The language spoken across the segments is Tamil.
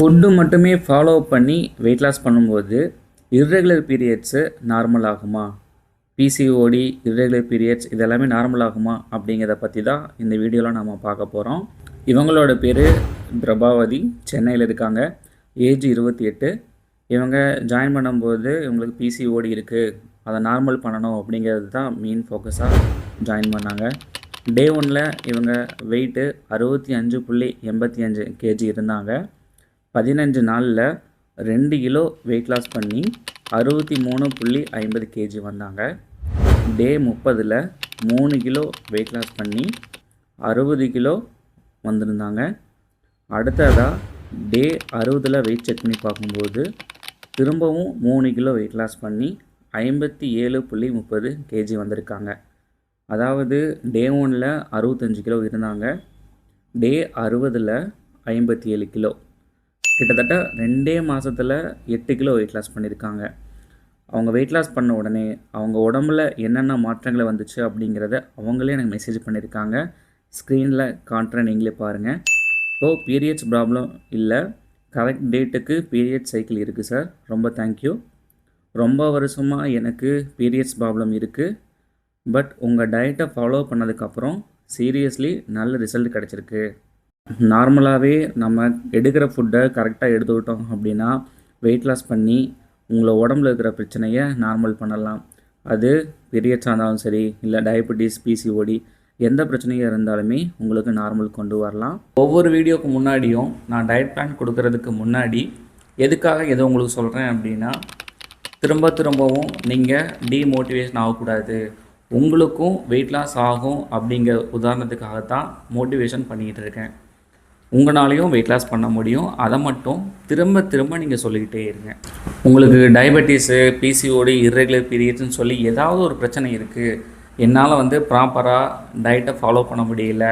ஃபுட்டு மட்டுமே ஃபாலோ பண்ணி வெயிட் லாஸ் பண்ணும்போது இர்ரெகுலர் பீரியட்ஸு நார்மல் ஆகுமா? பிசிஓடி, இர்ரெகுலர் பீரியட்ஸ் இதெல்லாமே நார்மல் ஆகுமா? அப்படிங்கிறத பற்றி தான் இந்த வீடியோவில் நம்ம பார்க்க போகிறோம். இவங்களோட பேர் பிரபாவதி, சென்னையில் இருக்காங்க. ஏஜ் 28. இவங்க ஜாயின் பண்ணும்போது இவங்களுக்கு பிசிஓடி இருக்குது, அதை நார்மல் பண்ணணும் அப்படிங்கிறது தான் மெயின் ஃபோக்கஸாக ஜாயின் பண்ணாங்க. டே 1ல் இவங்க வெயிட்டு 65.85 kg இருந்தாங்க. 15 நாளில் 2 கிலோ வெயிட் லாஸ் பண்ணி 63.50 kg வந்தாங்க. டே 30ல் 3 கிலோ வெயிட் லாஸ் பண்ணி 60 கிலோ வந்திருந்தாங்க. அடுத்ததாக டே 60ல் வெயிட் செக் பண்ணி பார்க்கும்போது திரும்பவும் 3 கிலோ வெயிட் லாஸ் பண்ணி 57.30 kg வந்திருக்காங்க. அதாவது டே 1ல் 65 கிலோ இருந்தாங்க, டே 60ல் 57 கிலோ, கிட்டத்தட்ட 2 மாதத்தில் 8 கிலோ வெயிட் லாஸ் பண்ணியிருக்காங்க. அவங்க வெயிட் லாஸ் பண்ண உடனே அவங்க உடம்புல என்னென்ன மாற்றங்கள் வந்துச்சு அப்படிங்கிறத அவங்களே எனக்கு மெசேஜ் பண்ணியிருக்காங்க. ஸ்க்ரீனில் காட்டுறேன், நீங்களே பாருங்கள். இப்போது பீரியட்ஸ் ப்ராப்ளம் இல்லை, கரெக்ட் டேட்டுக்கு பீரியட் சைக்கிள் இருக்குது சார், ரொம்ப தேங்க்யூ. ரொம்ப வருஷமாக எனக்கு பீரியட்ஸ் ப்ராப்ளம் இருக்குது, பட் உங்கள் டயட்டை ஃபாலோ பண்ணதுக்கப்புறம் சீரியஸ்லி நல்ல ரிசல்ட் கிடச்சிருக்கு. நார்மலாகவே நம்ம எடுக்கிற ஃபுட்டை கரெக்டாக எடுத்துக்கிட்டோம் அப்படின்னா வெயிட் லாஸ் பண்ணி உங்களை உடம்புல இருக்கிற பிரச்சனையை நார்மல் பண்ணலாம். அது பீரியட்ஸாக இருந்தாலும் சரி, இல்லை டயபெட்டிஸ், பிசிஓடி எந்த பிரச்சனையாக இருந்தாலுமே உங்களுக்கு நார்மல் கொண்டு வரலாம். ஒவ்வொரு வீடியோக்கு முன்னாடியும் நான் டயட் பிளான் கொடுக்கறதுக்கு முன்னாடி எதுக்காக எதை உங்களுக்கு சொல்கிறேன் அப்படின்னா, திரும்பவும் நீங்கள் டீமோட்டிவேஷன் ஆகக்கூடாது, உங்களுக்கும் வெயிட் லாஸ் ஆகும் அப்படிங்கிற உதாரணத்துக்காகத்தான் மோட்டிவேஷன் பண்ணிக்கிட்டு இருக்கேன். உங்களாலையும் வெயிட் லாஸ் பண்ண முடியும், அதை மட்டும் திரும்ப நீங்கள் சொல்லிக்கிட்டே இருங்க. உங்களுக்கு டயபெட்டிஸு, பிசிஓடி, இர்ரெகுலர் பீரியட்ஸ்னு சொல்லி ஏதாவது ஒரு பிரச்சனை இருக்குது, என்னால் ப்ராப்பராக டயட்டை ஃபாலோ பண்ண முடியல,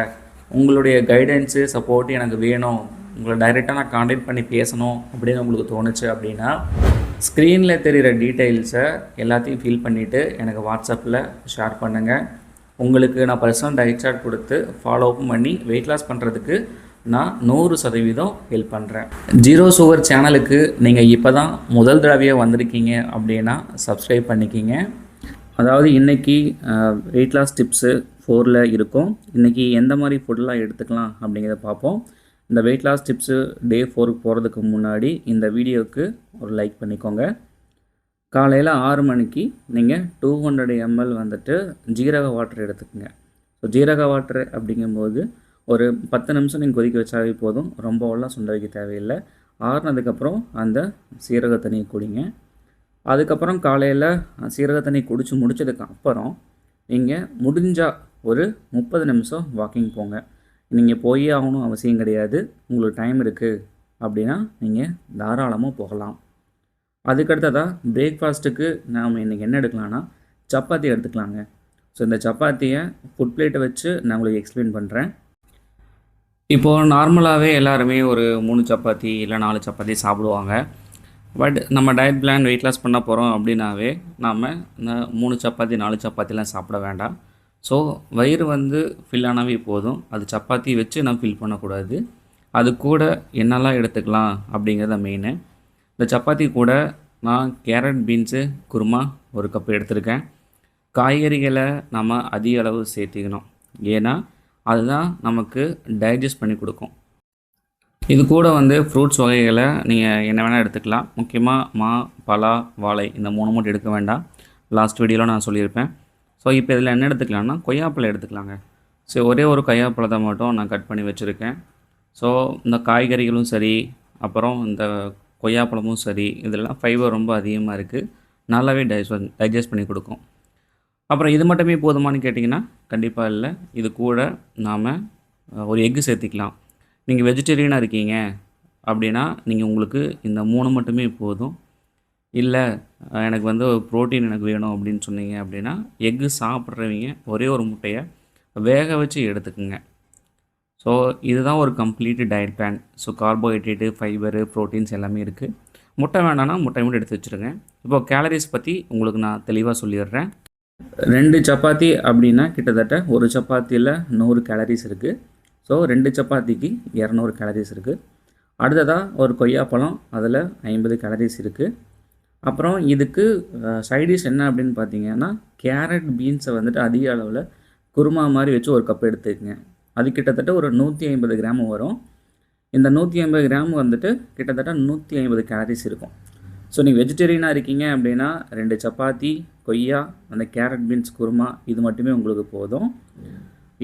உங்களுடைய கைடன்ஸு சப்போர்ட்டு எனக்கு வேணும், உங்களை டைரெக்டாக நான் கான்டாக்ட் பண்ணி பேசணும் அப்படின்னு உங்களுக்கு தோணுச்சு அப்படின்னா ஸ்க்ரீனில் தெரிகிற டீட்டெயில்ஸை எல்லாத்தையும் ஃபில் பண்ணிவிட்டு எனக்கு வாட்ஸ்அப்பில் ஷேர் பண்ணுங்கள். உங்களுக்கு நான் பர்சனல் டயட் சார்ட் கொடுத்து ஃபாலோவும் பண்ணி வெயிட் லாஸ் பண்ணுறதுக்கு நான் 100% ஹெல்ப் பண்ணுறேன். ஜீரோ சுகர் சேனலுக்கு நீங்கள் இப்போ தான் முதல் தடவையாக வந்திருக்கீங்க அப்படின்னா சப்ஸ்கிரைப் பண்ணிக்கிங்க. அதாவது இன்றைக்கி வெயிட் லாஸ் டிப்ஸு 4ல் இருக்கும். இன்றைக்கி எந்த மாதிரி ஃபுட்டெலாம் எடுத்துக்கலாம் அப்படிங்கிறத பார்ப்போம். இந்த வெயிட் லாஸ் டிப்ஸு டே 4க்கு போகிறதுக்கு முன்னாடி இந்த வீடியோவுக்கு ஒரு லைக் பண்ணிக்கோங்க. காலையில் 6 மணிக்கு நீங்கள் 200 ml ஜீரக வாட்டர் எடுத்துக்கோங்க. ஸோ ஜீரக வாட்டர் அப்படிங்கும்போது ஒரு 10 நிமிஷம் நீங்கள் கொதிக்க வச்சாவே போதும், ரொம்பவெல்லாம் சுண்ட வைக்க தேவையில்லை. ஆறுனதுக்கப்புறம் அந்த சீரக தண்ணியை குடிங்க. அதுக்கப்புறம் காலையில் சீரக தண்ணி குடித்து முடிச்சதுக்கு அப்புறம் நீங்கள் முடிஞ்சால் ஒரு 30 நிமிஷம் வாக்கிங் போங்க. நீங்கள் போய் ஆகணும் அவசியம் கிடையாது, உங்களுக்கு டைம் இருக்குது அப்படின்னா நீங்கள் தாராளமாக போகலாம். அதுக்கடுத்ததாக பிரேக்ஃபாஸ்ட்டுக்கு நாம் இன்றைக்கி என்ன எடுக்கலான்னா சப்பாத்தி எடுத்துக்கலாங்க. ஸோ இந்த சப்பாத்தியை ஃபுட் பிளேட்டை வச்சு நான் உங்களுக்கு எக்ஸ்பிளைன் பண்ணுறேன். இப்போது நார்மலாகவே எல்லாருமே ஒரு 3 சப்பாத்தி இல்லை 4 சப்பாத்தி சாப்பிடுவாங்க. பட் நம்ம டயட் பிளான் வெயிட் லாஸ் பண்ண போகிறோம் அப்படின்னாவே நாம் இந்த 3 சப்பாத்தி 4 சப்பாத்திலாம் சாப்பிட வேண்டாம். ஸோ வயிறு ஃபில் ஆனாவே போதும், அது சப்பாத்தி வச்சு நம்ம ஃபில் பண்ணக்கூடாது. அது கூட என்னெல்லாம் எடுத்துக்கலாம் அப்படிங்கிறத மெயினு. இந்த சப்பாத்தி கூட நான் கேரட் பீன்ஸு குருமா 1 கப் எடுத்திருக்கேன். காய்கறிகளை நம்ம அதிக அளவு சேர்த்திக்கணும், ஏன்னா அதுதான் நமக்கு டைஜஸ்ட் பண்ணி கொடுக்கும். இது கூட ஃப்ரூட்ஸ் வகைகளை நீங்கள் என்ன வேணால் எடுத்துக்கலாம். முக்கியமாக பலா, வாழை இந்த 3 மட்டும் எடுக்க வேண்டாம். லாஸ்ட் வீடியோவில் நான் சொல்லியிருப்பேன். ஸோ இப்போ இதில் என்ன எடுத்துக்கலாம்னா கொய்யாப்பழம் எடுத்துக்கலாங்க. ஸோ ஒரே ஒரு கொய்யாப்பழத்தை மட்டும் நான் கட் பண்ணி வச்சுருக்கேன். ஸோ இந்த காய்கறிகளும் சரி, அப்புறம் இந்த கொய்யாப்பழமும் சரி, இதெல்லாம் ஃபைபர் ரொம்ப அதிகமாக இருக்குது, நல்லாவே டைஜஸ்ட் பண்ணி கொடுக்கும். அப்புறம் இது மட்டுமே போதுமானு கேட்டிங்கன்னா கண்டிப்பாக இல்லை. இது கூட நாம் ஒரு எக்கு சேர்த்திக்கலாம். நீங்கள் வெஜிடேரியனாக இருக்கீங்க அப்படின்னா நீங்கள் உங்களுக்கு இந்த 3 மட்டுமே போதும். இல்லை எனக்கு ப்ரோட்டீன் எனக்கு வேணும் அப்படின்னு சொன்னீங்க அப்படின்னா எக்கு சாப்பிட்றவங்க ஒரே ஒரு முட்டையை வேக வச்சு எடுத்துக்குங்க. ஸோ இதுதான் ஒரு complete diet plan. So carbohydrate, fibre, proteins எல்லாமே இருக்குது. முட்டை வேணான்னா முட்டை மட்டும் எடுத்து வச்சுருங்க. இப்போது கேலரிஸ் பற்றி உங்களுக்கு நான் தெளிவாக சொல்லிடுறேன். 2 சப்பாத்தி அப்படின்னா கிட்டத்தட்ட ஒரு சப்பாத்தியில் 100 கேலரிஸ் இருக்குது. ஸோ 2 சப்பாத்திக்கு 200 கேலரிஸ் இருக்குது. அடுத்ததாக ஒரு கொய்யாப்பழம், அதில் 50 கேலரிஸ் இருக்குது. அப்புறம் இதுக்கு சைடிஷ் என்ன அப்படின்னு பார்த்தீங்கன்னா, கேரட் பீன்ஸை வந்துட்டு அதிக அளவில் குருமா மாதிரி வச்சு ஒரு கப் எடுத்துக்கங்க. அது கிட்டத்தட்ட ஒரு 150 கிராம் வரும். இந்த 150 கிராம் வந்துட்டு கிட்டத்தட்ட 150 கேலரிஸ் இருக்கும். ஸோ நீங்கள் வெஜிடேரியனாக இருக்கீங்க அப்படின்னா 2 சப்பாத்தி, கொய்யா, அந்த கேரட் பீன்ஸ் குருமா இது மட்டுமே உங்களுக்கு போதும்.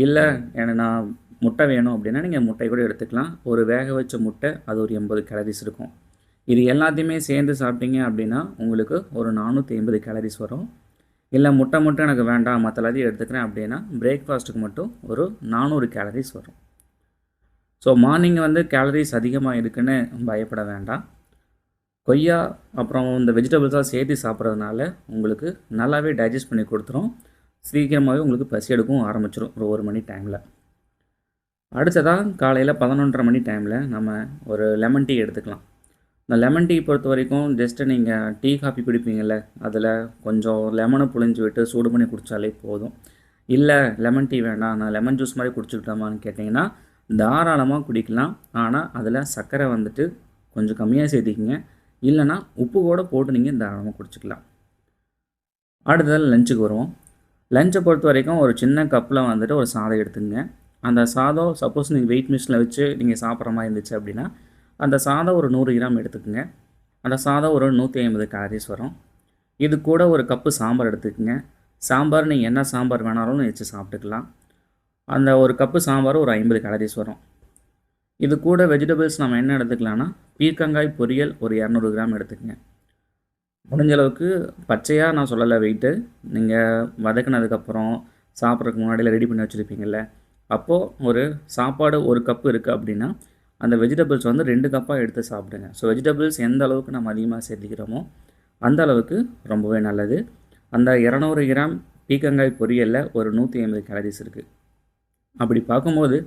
இல்லை எனக்கு நான் முட்டை வேணும் அப்படின்னா நீங்கள் முட்டை கூட எடுத்துக்கலாம். ஒரு வேக வச்ச முட்டை அது ஒரு 80 கேலரிஸ் இருக்கும். இது எல்லாத்தையுமே சேர்ந்து சாப்பிட்டீங்க அப்படின்னா உங்களுக்கு ஒரு 450 கேலரிஸ் வரும். இல்லை முட்டை மட்டும் எனக்கு வேண்டாம், மற்ற எல்லாத்தையும் எடுத்துக்கிறேன் அப்படின்னா பிரேக்ஃபாஸ்ட்டுக்கு மட்டும் ஒரு 400 கேலரிஸ் வரும். ஸோ மார்னிங் வந்து கேலரிஸ் அதிகமாக இருக்குன்னு பயப்பட வேண்டாம். கொய்யா அப்புறம் இந்த வெஜிடபிள்ஸாக சேர்த்து சாப்பிட்றதுனால உங்களுக்கு நல்லாவே டைஜஸ்ட் பண்ணி கொடுத்துரும். சீக்கிரமாகவே உங்களுக்கு பசி எடுக்கவும் ஆரம்பிச்சிடும் ஒரு 1 மணி டைமில். அடுத்ததாக காலையில் 11:30 மணி டைமில் நம்ம ஒரு லெமன் டீ எடுத்துக்கலாம். இந்த லெமன் டீ பொறுத்த வரைக்கும் ஜஸ்ட்டு நீங்கள் டீ காஃபி குடிப்பீங்கள்ல, அதில் கொஞ்சம் லெமனை புழிஞ்சு விட்டு சூடு பண்ணி குடித்தாலே போதும். இல்லை லெமன் டீ வேண்டாம், நான் லெமன் ஜூஸ் மாதிரி குடிச்சுக்கிட்டோமான்னு கேட்டிங்கன்னா தாராளமாக குடிக்கலாம். ஆனால் அதில் சர்க்கரை வந்துட்டு கொஞ்சம் கம்மியாக சேர்த்திக்கிங்க. இல்லைனா உப்பு கூட போட்டு நீங்கள் தாராளமாக குடிச்சிக்கலாம். அடுத்தது லஞ்சுக்கு வருவோம். லஞ்சை பொறுத்த வரைக்கும் ஒரு சின்ன கப்பில் வந்துட்டு ஒரு சாதம் எடுத்துங்க. அந்த சாதம் சப்போஸ் நீங்கள் வெயிட் மிஷினில் வச்சு நீங்கள் சாப்பிட்ற மாதிரி இருந்துச்சு அப்படின்னா அந்த சாதம் ஒரு 100 கிராம் எடுத்துக்கோங்க. அந்த சாதம் ஒரு 150 கேலரிஸ் வரும். இது கூட ஒரு கப்பு சாம்பார் எடுத்துக்கோங்க. சாம்பார் நீங்கள் என்ன சாம்பார் வேணாலும் வச்சு சாப்பிட்டுக்கலாம். அந்த ஒரு கப்பு சாம்பார் ஒரு 50 கேலரிஸ் வரும். இது கூட வெஜிடபிள்ஸ் நம்ம என்ன எடுத்துக்கலாம்னா பீர்க்கங்காய் பொரியல் ஒரு 200 கிராம் எடுத்துக்கங்க. முடிஞ்ச அளவுக்கு பச்சையாக நான் சொல்லலை வெயிட்டு, நீங்கள் வதக்கினதுக்கப்புறம் சாப்பிட்றதுக்கு முன்னாடியில் ரெடி பண்ணி வச்சுருப்பீங்கள்ல, அப்போது ஒரு சாப்பாடு ஒரு கப்பு இருக்குது அப்படின்னா அந்த வெஜிடபிள்ஸ் வந்து 2 கப்பாக எடுத்து சாப்பிடுங்க. ஸோ வெஜிடபிள்ஸ் எந்த அளவுக்கு நம்ம அதிகமாக சேர்த்திக்கிறோமோ அந்த அளவுக்கு ரொம்பவே நல்லது. அந்த 200 கிராம் பீர்க்கங்காய் பொரியலில் ஒரு 150 கேலரிஸ் இருக்குது. அப்படி பார்க்கும்போது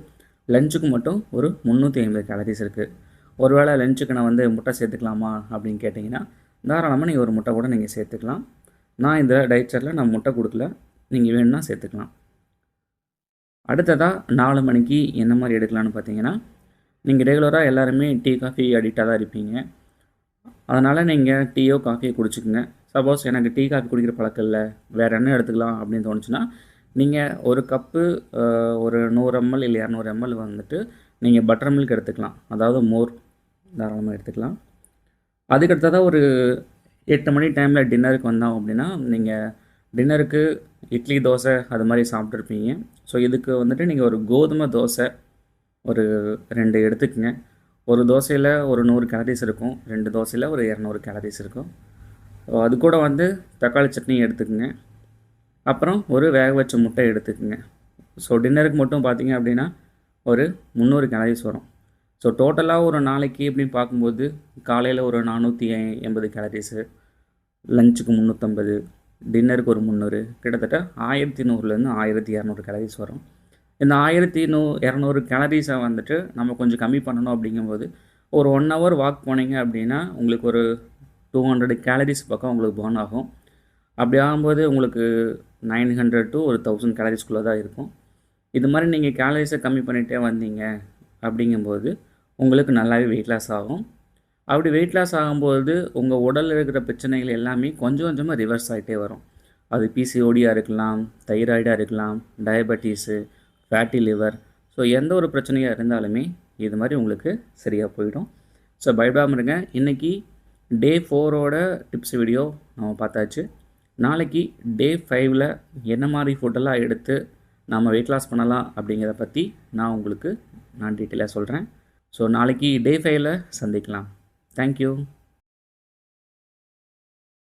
லஞ்சுக்கு மட்டும் ஒரு 350 கேலரிஸ் இருக்குது. ஒருவேளை லஞ்சுக்கு நான் வந்து முட்டை சேர்த்துக்கலாமா அப்படின்னு கேட்டிங்கன்னா தாராளமாக நீங்கள் ஒரு முட்டை கூட நீங்கள் சேர்த்துக்கலாம். நான் இந்த டயட் சார்ட்டில் நான் முட்டை கொடுக்கல, நீங்கள் வேணும்னா சேர்த்துக்கலாம். அடுத்ததாக 4 மணிக்கு என்ன மாதிரி எடுக்கலான்னு பார்த்தீங்கன்னா, நீங்கள் ரெகுலராக எல்லாருமே டீ காஃபி அடிக்டாக தான் இருப்பீங்க. அதனால் நீங்கள் டீயோ காஃபியோ குடிச்சிக்கோங்க. சப்போஸ் எனக்கு டீ காஃபி குடிக்கிற பழக்கம் இல்லை, வேறு என்ன எடுத்துக்கலாம் அப்படின்னு தோணுச்சுன்னா நீங்கள் ஒரு கப்பு ஒரு 100 ml இல்லை 200 ml வந்துட்டு நீங்கள் பட்டர் மில்க் எடுத்துக்கலாம். அதாவது மோர் தாராளமாக எடுத்துக்கலாம். அதுக்கடுத்ததாக ஒரு 8 மணி டைமில் டின்னருக்கு வந்தோம் அப்படின்னா நீங்கள் டின்னருக்கு இட்லி தோசை அது மாதிரி சாப்பிட்ருப்பீங்க. ஸோ இதுக்கு வந்துட்டு நீங்கள் ஒரு கோதுமை தோசை ஒரு 2 எடுத்துக்கங்க. ஒரு தோசையில் ஒரு 100 கேலரிஸ் இருக்கும், 2 தோசையில் ஒரு 200 கேலரிஸ் இருக்கும். அது கூட வந்து தக்காளி சட்னி எடுத்துக்கங்க. அப்புறம் ஒரு வேக வச்ச முட்டை எடுத்துக்கங்க. ஸோ டின்னருக்கு மட்டும் பார்த்தீங்க அப்படின்னா ஒரு 300 கேலரிஸ் வரும். ஸோ டோட்டலாக ஒரு நாளைக்கு அப்படின்னு பார்க்கும்போது காலையில் ஒரு 480 கேலரிஸு, லஞ்சுக்கு 350, டின்னருக்கு ஒரு 300, கிட்டத்தட்ட 1100லேருந்து 1200 கேலரிஸ் வரும். இந்த 1200 கேலரிஸை வந்துட்டு நம்ம கொஞ்சம் கம்மி பண்ணணும். அப்படிங்கும்போது ஒரு 1 hour வாக் போனீங்க அப்படின்னா உங்களுக்கு ஒரு 200 கேலரிஸ் பக்கம் உங்களுக்கு பர்ன் ஆகும். அப்படி ஆகும்போது உங்களுக்கு 900 to 1000 கேலரிஸ்குள்ளே தான் இருக்கும். இது மாதிரி நீங்கள் கேலரிஸை கம்மி பண்ணிகிட்டே வந்தீங்க அப்படிங்கும்போது உங்களுக்கு நல்லாவே வெயிட் லாஸ் ஆகும். அப்படி வெயிட் லாஸ் ஆகும்போது உங்கள் உடலில் இருக்கிற பிரச்சனைகள் எல்லாமே கொஞ்சம் கொஞ்சமாக ரிவர்ஸ் ஆகிட்டே வரும். அது பிசிஓடியாக இருக்கலாம், தைராய்டாக இருக்கலாம், டயபெட்டிஸு, ஃபேட்டி லிவர். ஸோ எந்த ஒரு பிரச்சனையாக இருந்தாலுமே இது மாதிரி உங்களுக்கு சரியாக போயிடும். ஸோ பயப்படாமல் இருங்க. இன்றைக்கி டே 4ஓட டிப்ஸ் வீடியோ நம்ம பார்த்தாச்சு. நாளைக்கு டே 5ல் என்ன மாதிரி ஃபுட்டெல்லாம் எடுத்து நம்ம வெயிட் லாஸ் பண்ணலாம் அப்படிங்கிறத பற்றி நான் டீட்டெயிலாக சொல்கிறேன். ஸோ நாளைக்கு டே 5ல் சந்திக்கலாம். தேங்க்யூ.